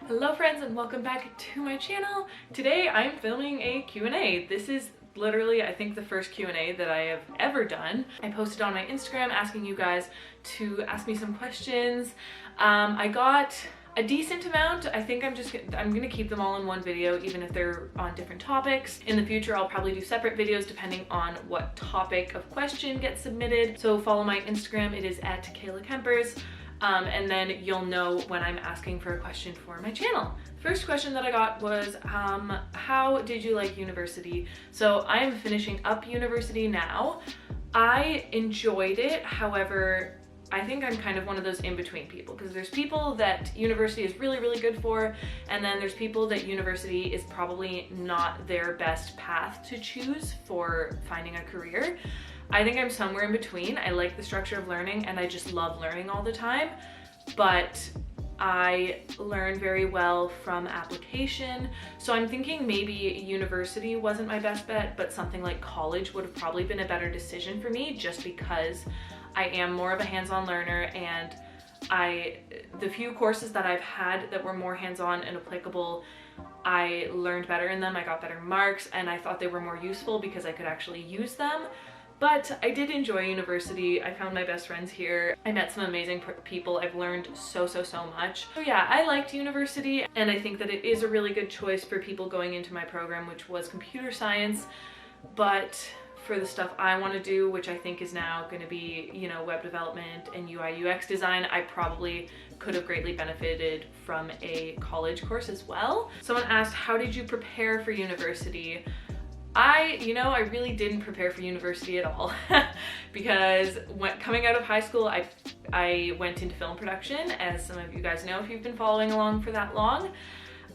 Hello friends and welcome back to my channel. Today I'm filming a Q&A. This is literally, I think, the first Q&A that I have ever done. I posted on my Instagram asking you guys to ask me some questions. I got a decent amount. I think I'm gonna keep them all in one video, even if they're on different topics. In the future, I'll probably do separate videos depending on what topic of question gets submitted. So follow my Instagram, it is at Kayla Kempers. And then you'll know when I'm asking for a question for my channel. First question that I got was, how did you like university? So I am finishing up university now. I enjoyed it, however, I think I'm kind of one of those in-between people, because there's people that university is really, really good for, and then there's people that university is probably not their best path to choose for finding a career. I think I'm somewhere in between. I like the structure of learning and I just love learning all the time, but I learn very well from application. So I'm thinking maybe university wasn't my best bet, but something like college would have probably been a better decision for me, just because I am more of a hands-on learner, and the few courses that I've had that were more hands-on and applicable, I learned better in them. I got better marks and I thought they were more useful because I could actually use them. But I did enjoy university. I found my best friends here. I met some amazing people. I've learned so much. So yeah, I liked university, and I think that it is a really good choice for people going into my program, which was computer science. But for the stuff I want to do, which I think is now going to be, you know, web development and UI UX design, I probably could have greatly benefited from a college course as well. Someone asked, how did you prepare for university? I really didn't prepare for university at all because coming out of high school, I went into film production, as some of you guys know if you've been following along for that long.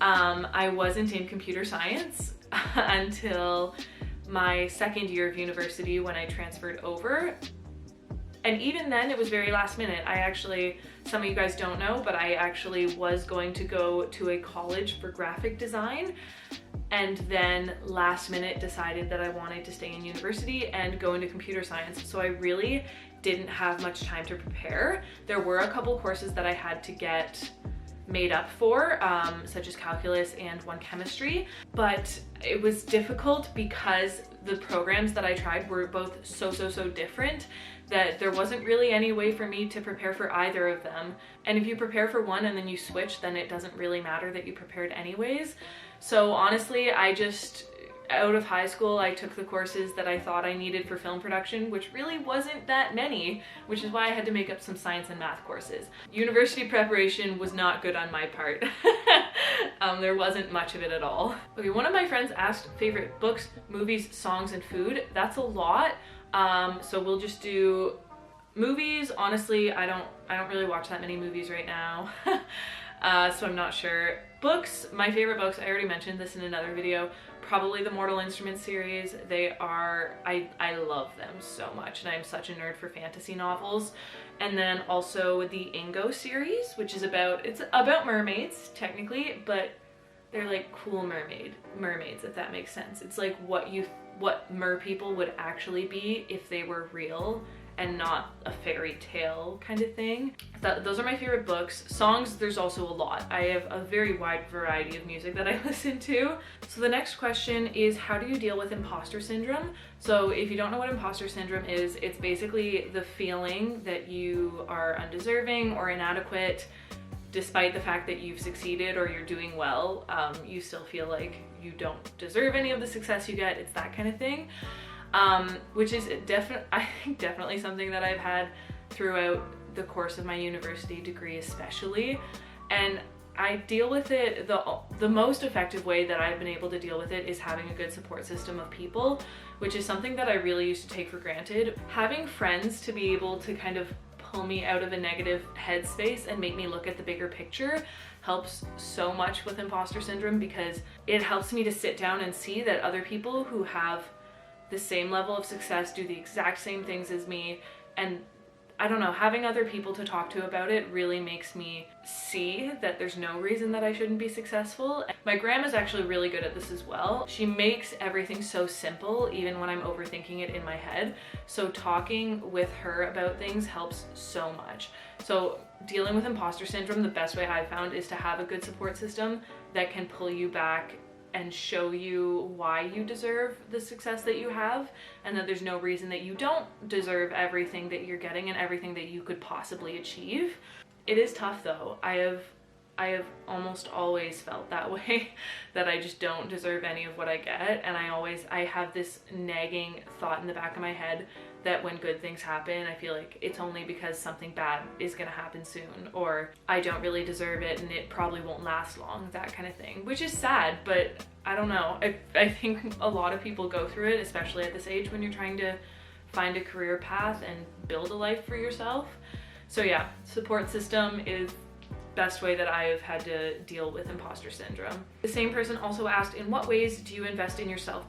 I wasn't in computer science until my second year of university when I transferred over. And even then it was very last minute. Some of you guys don't know, but I actually was going to go to a college for graphic design, and then last minute decided that I wanted to stay in university and go into computer science. So I really didn't have much time to prepare. There were a couple courses that I had to get made up for, such as calculus and one chemistry, but it was difficult because the programs that I tried were both so different that there wasn't really any way for me to prepare for either of them. And if you prepare for one and then you switch, then it doesn't really matter that you prepared anyways. So honestly, out of high school, I took the courses that I thought I needed for film production, which really wasn't that many, which is why I had to make up some science and math courses. University preparation was not good on my part. There wasn't much of it at all. Okay, one of my friends asked favorite books, movies, songs, and food. That's a lot. So we'll just do movies. Honestly, I don't really watch that many movies right now. So I'm not sure. Books, my favorite books, I already mentioned this in another video, probably the Mortal Instruments series. I love them so much, and I'm such a nerd for fantasy novels. And then also the Ingo series, which is about mermaids technically, but they're like cool mermaids, if that makes sense. It's like what mer people would actually be if they were real and not a fairy tale kind of thing. Those are my favorite books. Songs, there's also a lot. I have a very wide variety of music that I listen to. So the next question is, how do you deal with imposter syndrome? So if you don't know what imposter syndrome is, it's basically the feeling that you are undeserving or inadequate. Despite the fact that you've succeeded or you're doing well, you still feel like you don't deserve any of the success you get. It's that kind of thing. Which is I think definitely something that I've had throughout the course of my university degree especially. And I deal with it, the most effective way that I've been able to deal with it is having a good support system of people, which is something that I really used to take for granted. Having friends to be able to kind of pull me out of a negative headspace and make me look at the bigger picture helps so much with imposter syndrome, because it helps me to sit down and see that other people who have the same level of success do the exact same things as me, and I don't know, having other people to talk to about it really makes me see that there's no reason that I shouldn't be successful. My grandma's actually really good at this as well. She makes everything so simple, even when I'm overthinking it in my head. So talking with her about things helps so much. So dealing with imposter syndrome, the best way I've found is to have a good support system that can pull you back and show you why you deserve the success that you have, and that there's no reason that you don't deserve everything that you're getting and everything that you could possibly achieve. It is tough though. I have almost always felt that way, that I just don't deserve any of what I get, and I have this nagging thought in the back of my head that when good things happen, I feel like it's only because something bad is gonna happen soon, or I don't really deserve it and it probably won't last long, that kind of thing, which is sad, but I don't know. I think a lot of people go through it, especially at this age when you're trying to find a career path and build a life for yourself. So yeah, support system is best way that I have had to deal with imposter syndrome. The same person also asked, in what ways do you invest in yourself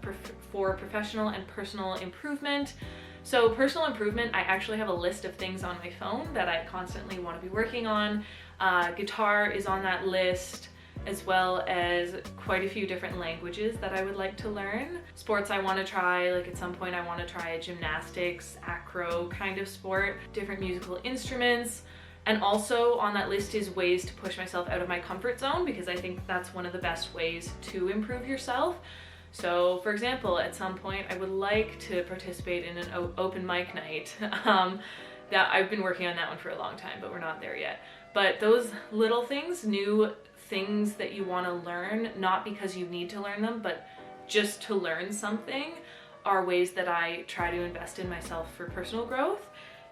for professional and personal improvement? So personal improvement, I actually have a list of things on my phone that I constantly want to be working on. Guitar is on that list, as well as quite a few different languages that I would like to learn. Sports I want to try, like at some point I want to try a gymnastics, acro kind of sport, different musical instruments. And also on that list is ways to push myself out of my comfort zone, because I think that's one of the best ways to improve yourself. So for example, at some point I would like to participate in an open mic night. That I've been working on that one for a long time, but we're not there yet. But those little things, new things that you want to learn, not because you need to learn them, but just to learn something, are ways that I try to invest in myself for personal growth.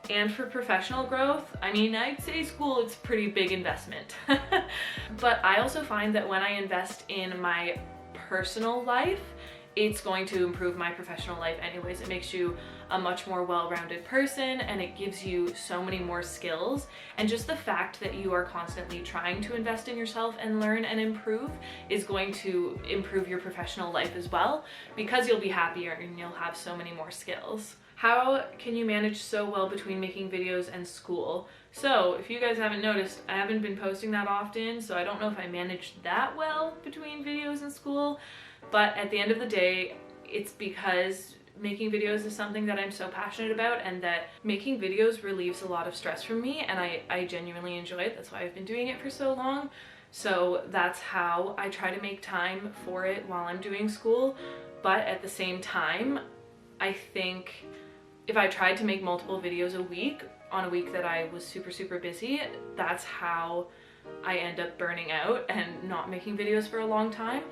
And for professional growth, I mean, I'd say school, it's a pretty big investment. But I also find that when I invest in my personal life, it's going to improve my professional life anyways. It makes you a much more well-rounded person, and it gives you so many more skills. And just the fact that you are constantly trying to invest in yourself and learn and improve is going to improve your professional life as well, because you'll be happier and you'll have so many more skills. How can you manage so well between making videos and school? So if you guys haven't noticed, I haven't been posting that often, so I don't know if I managed that well between videos and school, but at the end of the day, it's because making videos is something that I'm so passionate about, and that making videos relieves a lot of stress from me, and I genuinely enjoy it. That's why I've been doing it for so long. So that's how I try to make time for it while I'm doing school. But at the same time, I think if I tried to make multiple videos a week, on a week that I was super busy, that's how I end up burning out and not making videos for a long time.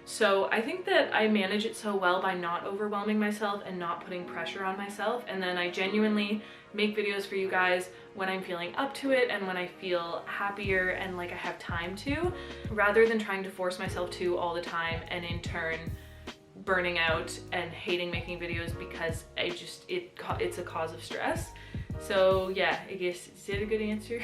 So I think that I manage it so well by not overwhelming myself and not putting pressure on myself, and then I genuinely make videos for you guys when I'm feeling up to it and when I feel happier and like I have time to, rather than trying to force myself to all the time and in turn burning out and hating making videos because it's a cause of stress. So yeah, I guess, is it a good answer?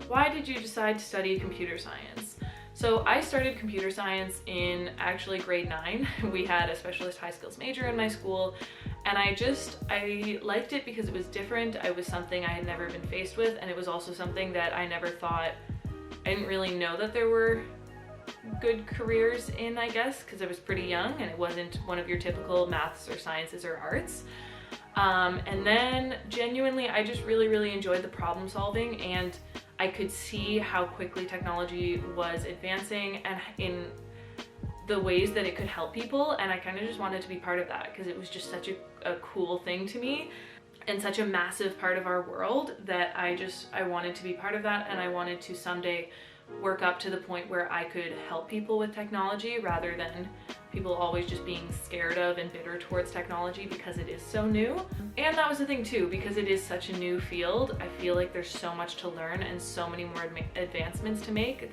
Why did you decide to study computer science? So I started computer science in actually grade 9. We had a specialist high skills major in my school, and I liked it because it was different. It was something I had never been faced with, and it was also something that I never thought, I didn't really know that there were good careers in, I guess, because I was pretty young and it wasn't one of your typical maths or sciences or arts. And then genuinely, I just really enjoyed the problem solving, and I could see how quickly technology was advancing and in the ways that it could help people, and I kind of just wanted to be part of that because it was just such a cool thing to me and such a massive part of our world that I wanted to be part of that, and I wanted to someday work up to the point where I could help people with technology rather than people always just being scared of and bitter towards technology because it is so new. And that was the thing too, because it is such a new field, I feel like there's so much to learn and so many more advancements to make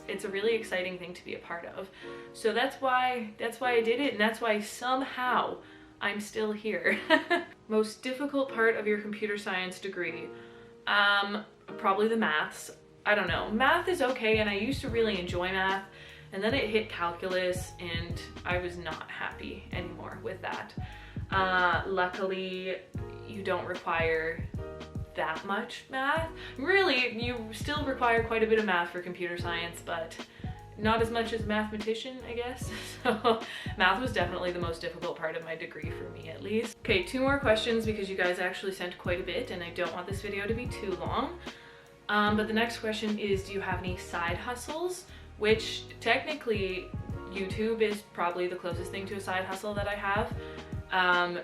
it's a really exciting thing to be a part of. So that's why I did it, and that's why somehow I'm still here. Most difficult part of your computer science degree? Probably the maths. I don't know, math is okay, and I used to really enjoy math, and then it hit calculus and I was not happy anymore with that. Luckily, you don't require that much math. Really, you still require quite a bit of math for computer science, but not as much as mathematician, I guess. So math was definitely the most difficult part of my degree for me, at least. Okay, 2 more questions because you guys actually sent quite a bit and I don't want this video to be too long. But the next question is, do you have any side hustles? Which technically YouTube is probably the closest thing to a side hustle that I have.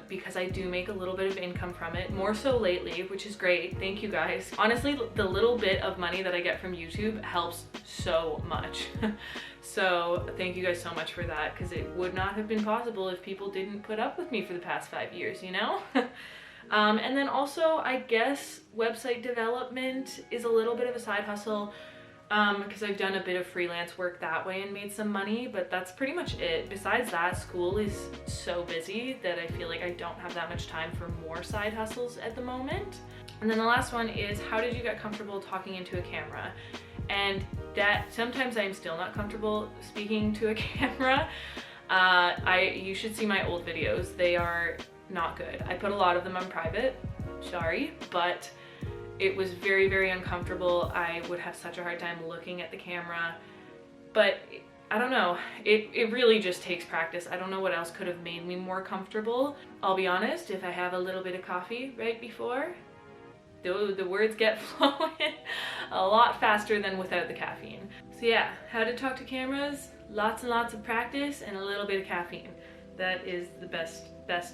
Because I do make a little bit of income from it, more so lately, which is great. Thank you guys. Honestly, the little bit of money that I get from YouTube helps so much. So thank you guys so much for that, because it would not have been possible if people didn't put up with me for the past 5 years, you know? And then also, I guess website development is a little bit of a side hustle. Because I've done a bit of freelance work that way and made some money, but that's pretty much it. Besides that, school is so busy that I feel like I don't have that much time for more side hustles at the moment. And then the last one is, how did you get comfortable talking into a camera? And that sometimes I'm still not comfortable speaking to a camera. You should see my old videos. They are not good. I put a lot of them on private, sorry, but it was very, very uncomfortable. I would have such a hard time looking at the camera, but I don't know. It really just takes practice. I don't know what else could have made me more comfortable. I'll be honest, if I have a little bit of coffee right before, the words get flowing a lot faster than without the caffeine. So yeah, how to talk to cameras, lots and lots of practice and a little bit of caffeine. That is the best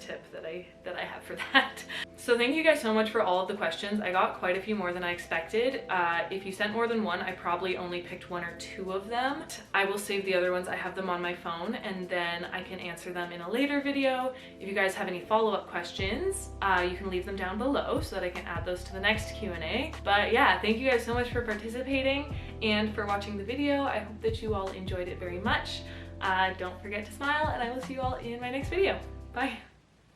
tip that I have for that. So thank you guys so much for all of the questions. I got quite a few more than I expected. If you sent more than one, I probably only picked 1 or 2 of them. I will save the other ones. I have them on my phone and then I can answer them in a later video. If you guys have any follow-up questions, you can leave them down below so that I can add those to the next Q&A. But yeah, thank you guys so much for participating and for watching the video. I hope that you all enjoyed it very much. Don't forget to smile and I will see you all in my next video. Bye.